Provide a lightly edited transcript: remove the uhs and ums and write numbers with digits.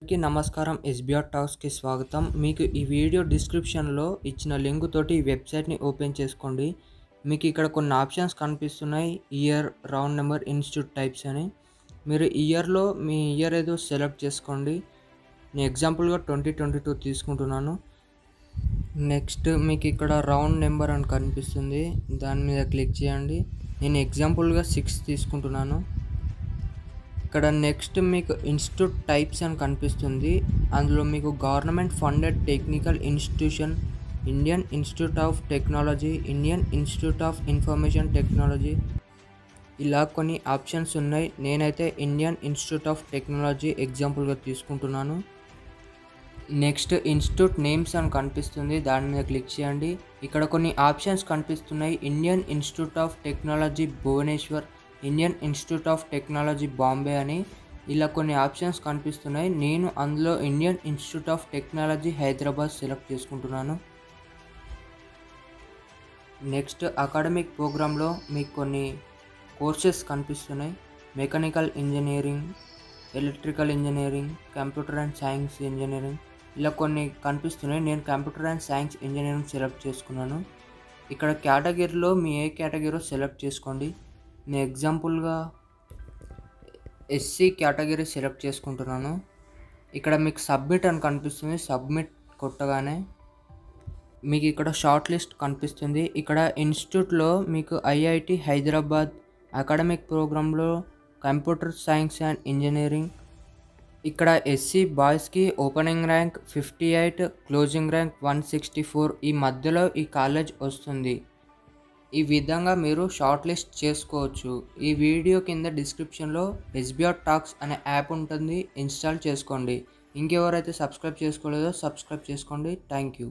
అందరికీ నమస్కారం. ఎస్బిఆర్ టాక్స్కి స్వాగతం. మీకు ఈ వీడియో డిస్క్రిప్షన్లో ఇచ్చిన లింక్ తోటి ఈ వెబ్సైట్ని ఓపెన్ చేసుకోండి. మీకు ఇక్కడ కొన్ని ఆప్షన్స్ కనిపిస్తున్నాయి. Year, round number, institute types అని. మీరు ఇయర్లో మీ ఇయర్ ఏదో సెలెక్ట్ చేసుకోండి. నేను ఎగ్జాంపుల్గా 2022 తీసుకుంటున్నాను. నెక్స్ట్ మీకు ఇక్కడ రౌండ్ నెంబర్ అని కనిపిస్తుంది, దాని మీద క్లిక్ చేయండి. నేను ఎగ్జాంపుల్గా 6 తీసుకుంటున్నాను. ఇక్కడ నెక్స్ట్ మీకు ఇన్స్టిట్యూట్ టైప్స్ అని కనిపిస్తుంది. అందులో మీకు government funded technical institution, Indian Institute of technology, Indian Institute of information technology, ఇలా కొన్ని ఆప్షన్స్ ఉన్నాయి. నేనైతే ఇండియన్ ఇన్స్టిట్యూట్ ఆఫ్ టెక్నాలజీ ఎగ్జాంపుల్గా తీసుకుంటున్నాను. నెక్స్ట్ ఇన్స్టిట్యూట్ నేమ్స్ అని కనిపిస్తుంది, దాని మీద క్లిక్ చేయండి. ఇక్కడ కొన్ని ఆప్షన్స్ కనిపిస్తున్నాయి. Indian Institute of Technology Bhubaneswar, Indian Institute of Technology Bombay అని ఇలా కొన్ని ఆప్షన్స్ కనిపిస్తున్నాయి. నేను అందులో Indian Institute of Technology Hyderabad select చేసుకుంటున్నాను. నెక్స్ట్ అకాడమిక్ ప్రోగ్రాంలో మీకు కొన్ని కోర్సెస్ కనిపిస్తున్నాయి. Mechanical engineering, electrical engineering, computer and science engineering, ఇలా కొన్ని కనిపిస్తున్నాయి. నేను computer and science engineering select చేసుకున్నాను. ఇక్కడ కేటగిరీలో మీ ఏ కేటగిరీలో సెలెక్ట్ చేసుకోండి. నేను ఎగ్జాంపుల్గా ఎస్సీ కేటగిరీ సెలెక్ట్ చేసుకుంటున్నాను. ఇక్కడ మీకు సబ్మిట్ అని కనిపిస్తుంది. సబ్మిట్ కొట్టగానే మీకు ఇక్కడ షార్ట్ లిస్ట్ కనిపిస్తుంది. ఇక్కడ ఇన్స్టిట్యూట్లో మీకు ఐఐటి హైదరాబాద్ అకాడమిక్ ప్రోగ్రాంలో కంప్యూటర్ సైన్స్ అండ్ ఇంజనీరింగ్, ఇక్కడ ఎస్సీ బాయ్స్కి ఓపెనింగ్ ర్యాంక్ 58, క్లోజింగ్ ర్యాంక్ 164, ఈ మధ్యలో ఈ కాలేజ్ వస్తుంది. ఈ విధంగా మీరు షార్ట్ లిస్ట్ చేసుకోవచ్చు. ఈ వీడియో కింద డిస్క్రిప్షన్లో ఎస్బిఆర్ టాక్స్ అనే యాప్ ఉంటుంది, ఇన్స్టాల్ చేసుకోండి. ఇంకెవరైతే సబ్స్క్రైబ్ చేసుకోలేదో సబ్స్క్రైబ్ చేసుకోండి. Thank you.